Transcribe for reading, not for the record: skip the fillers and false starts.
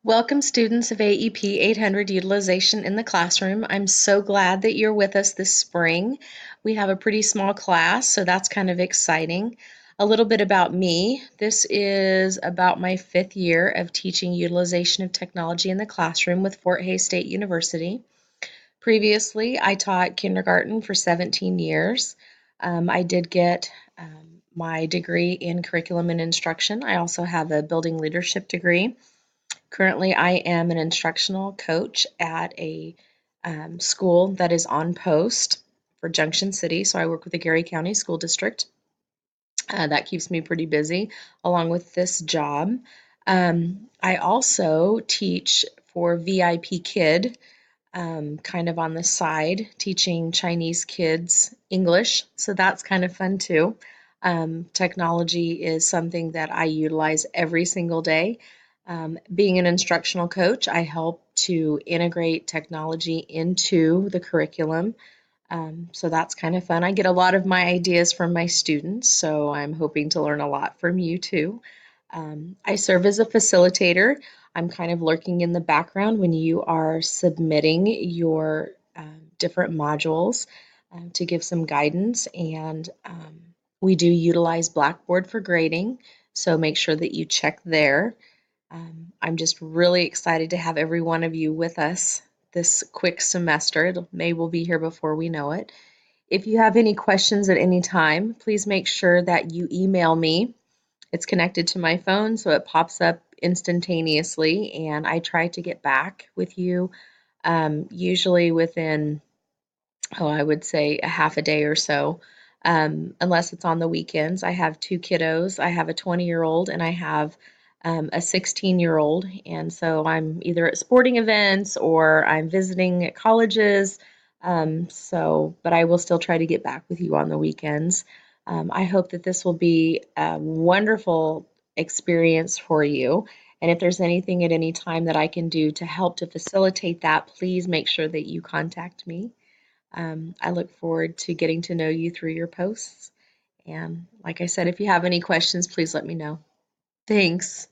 Welcome students of AEP 800 Utilization in the Classroom. I'm so glad that you're with us this spring. We have a pretty small class, so that's kind of exciting. A little bit about me. This is about my 5th year of teaching utilization of technology in the classroom with Fort Hays State University. Previously, I taught kindergarten for 17 years. I did get my degree in curriculum and instruction. I also have a building leadership degree. Currently, I am an instructional coach at a school that is on post for Junction City. So I work with the Gary County School District. That keeps me pretty busy along with this job. I also teach for VIP Kid, kind of on the side, teaching Chinese kids English. So that's kind of fun too. Technology is something that I utilize every single day. Being an instructional coach, I help to integrate technology into the curriculum. So that's kind of fun. I get a lot of my ideas from my students, so I'm hoping to learn a lot from you too. I serve as a facilitator. I'm kind of lurking in the background when you are submitting your different modules to give some guidance. And we do utilize Blackboard for grading, so make sure that you check there. I'm just really excited to have every one of you with us this quick semester. May will be here before we know it. If you have any questions at any time, please make sure that you email me. It's connected to my phone, so it pops up instantaneously, and I try to get back with you usually within, I would say a half a day or so, unless it's on the weekends. I have two kiddos. I have a 20-year-old and I have a 16-year-old, and so I'm either at sporting events or I'm visiting at colleges. But I will still try to get back with you on the weekends. I hope that this will be a wonderful experience for you. And if there's anything at any time that I can do to help to facilitate that, please make sure that you contact me. I look forward to getting to know you through your posts. And like I said, if you have any questions, please let me know. Thanks.